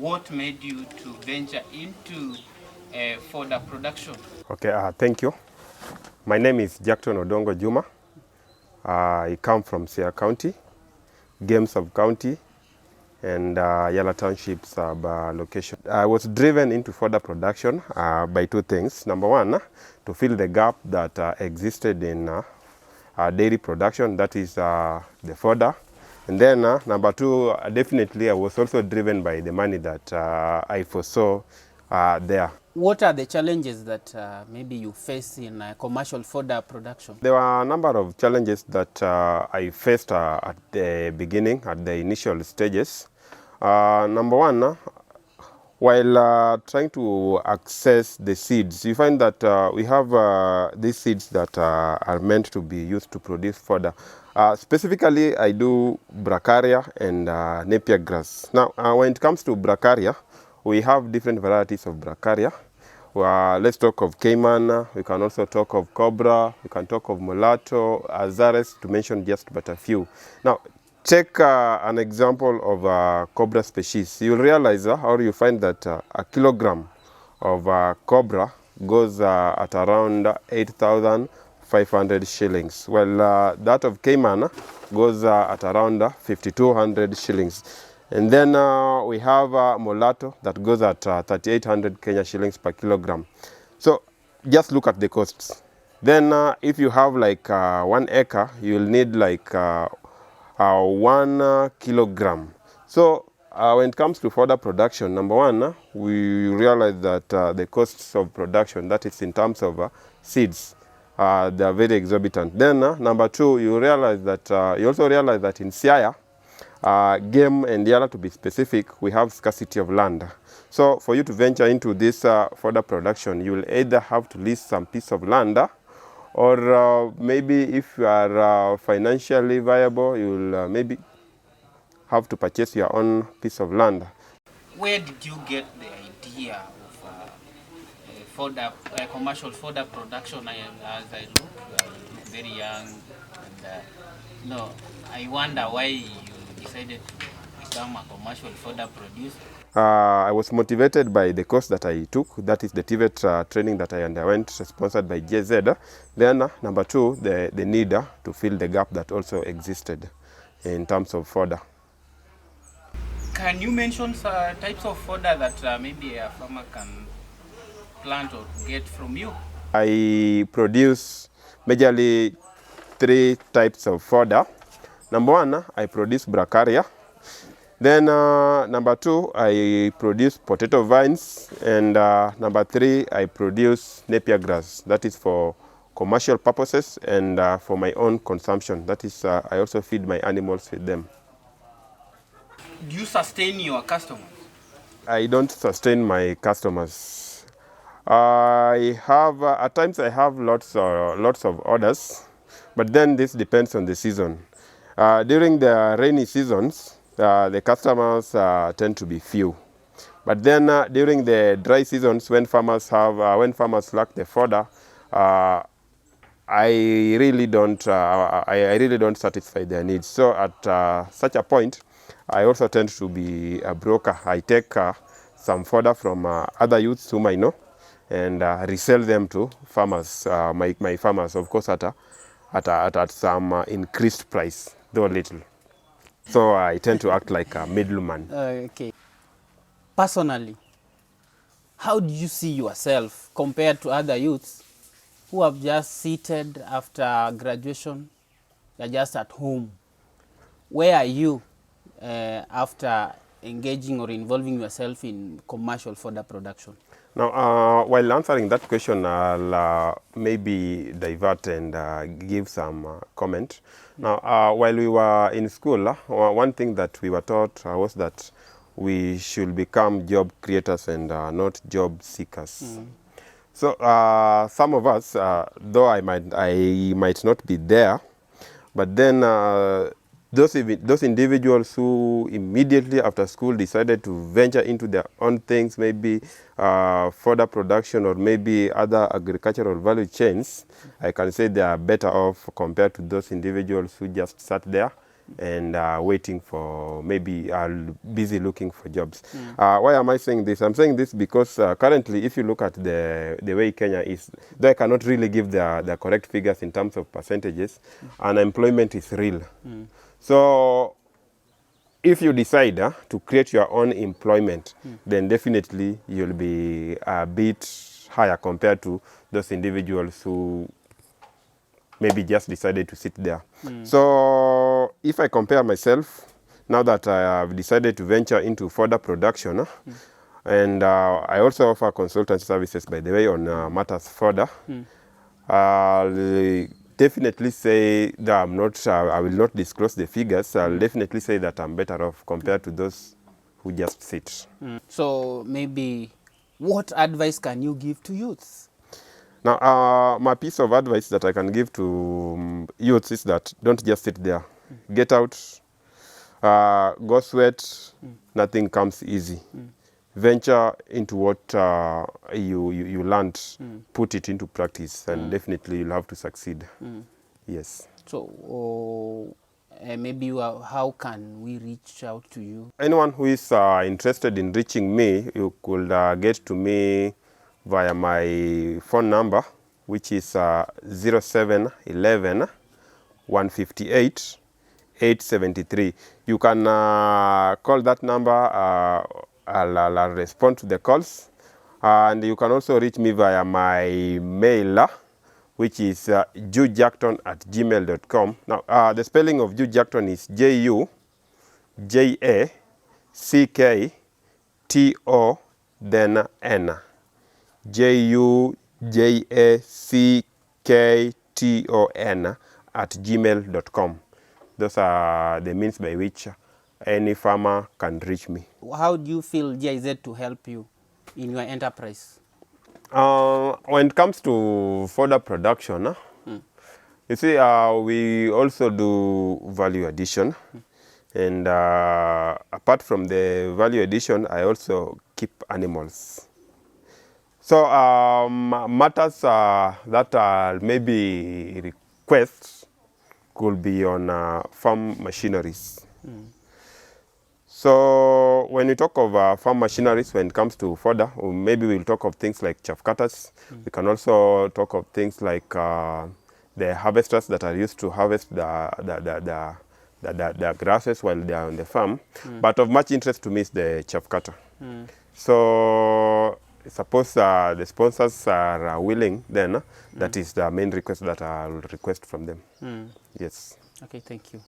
what made you to venture into fodder production? Okay, thank you. My name is Jackton Odongo Juma. I come from Siaya County, Game Sub-County, and Yala Township sub-location. I was driven into fodder production by two things. Number one, to fill the gap that existed in dairy production, that is the fodder. And then number two, definitely I was also driven by the money that I foresaw there. What are the challenges that maybe you face in commercial fodder production? There were a number of challenges that I faced at the beginning, at the initial stages. Number one, while trying to access the seeds, you find that we have these seeds that are meant to be used to produce fodder. Specifically, I do bracharia and napier grass. Now, when it comes to bracharia, we have different varieties of bracharia. Let's talk of Cayman, we can also talk of Cobra, we can talk of Mulatto, Azares, to mention just but a few. Now, take an example of Cobra species. You'll realize or you find that a kilogram of Cobra goes at around 8,500 shillings. Well, that of Cayman goes at around 5,200 shillings. And then we have Mulatto that goes at 3,800 Kenya shillings per kilogram. So just look at the costs. Then if you have like 1 acre, you'll need like 1 kilogram. So when it comes to fodder production, number one, we realize that the costs of production, that is in terms of seeds, they are very exorbitant. Then number two, you realize that you also realize that in Siaya, Game and Yala, to be specific, we have scarcity of land. So for you to venture into this fodder production, you will either have to lease some piece of land, or maybe if you are financially viable, you will maybe have to purchase your own piece of land. Where did you get the idea of commercial fodder production? As I look very young, and no, I wonder why you decided to become a commercial fodder producer. I was motivated by the course that I took, that is the TVET training that I underwent, sponsored by JZ. Then number two, the need to fill the gap that also existed in terms of fodder. Can you mention types of fodder that maybe a farmer can plant or get from you? I produce majorly 3 types of fodder. Number one, I produce bracharia. Then number two, I produce potato vines. And number three, I produce napier grass. That is for commercial purposes and for my own consumption. That is, I also feed my animals with them. Do you sustain your customers? I don't sustain my customers. I have, at times I have lots of orders, but then this depends on the season. During the rainy seasons, the customers tend to be few. But then during the dry seasons, when farmers lack the fodder, I really don't satisfy their needs. So at such a point, I also tend to be a broker. I take some fodder from other youths whom I know and resell them to farmers, my farmers, of course, at some increased price, though little. So I tend to act like a middleman. Okay. Personally, how do you see yourself compared to other youths who have just seated after graduation? They're just at home. Where are you after engaging or involving yourself in commercial fodder production? Now, while answering that question, I'll maybe divert and give some comment. Now, while we were in school, one thing that we were taught was that we should become job creators and not job seekers. So some of us, though I might not be there, but then those individuals who immediately after school decided to venture into their own things, maybe fodder production or maybe other agricultural value chains, I can say they are better off compared to those individuals who just sat there and waiting for, maybe busy looking for jobs. Why am I saying this? I'm saying this because currently, if you look at the way Kenya is, though I cannot really give the correct figures in terms of percentages, unemployment is real. So if you decide to create your own employment, then definitely you'll be a bit higher compared to those individuals who maybe just decided to sit there. So if I compare myself, now that I have decided to venture into fodder production, and I also offer consultancy services, by the way, on matters fodder, I'll definitely say that I'm not, I will not disclose the figures. I'll definitely say that I'm better off compared to those who just sit. So maybe what advice can you give to youths? Now, my piece of advice that I can give to youths is that don't just sit there. Get out, go sweat, nothing comes easy. Venture into what you learned, put it into practice, and definitely you'll have to succeed. Yes. So maybe how can we reach out to you? Anyone who is interested in reaching me, you could get to me via my phone number, which is 0711 158 873. You can call that number. I'll respond to the calls. And you can also reach me via my mail, which is jujackton@gmail.com. Now, the spelling of Jujackton is JUJACKTO, then N. JUJACKTON @gmail.com. Those are the means by which any farmer can reach me. How do you feel GIZ to help you in your enterprise? When it comes to fodder production, you see, we also do value addition. And apart from the value addition, I also keep animals. So matters that maybe requests could be on farm machineries. So when we talk of farm machineries, when it comes to fodder, maybe we'll talk of things like chaff cutters. We can also talk of things like the harvesters that are used to harvest the grasses while they are on the farm. But of much interest to me is the chaff cutter. So suppose the sponsors are willing, then that is the main request that I'll request from them. Yes. Okay, thank you.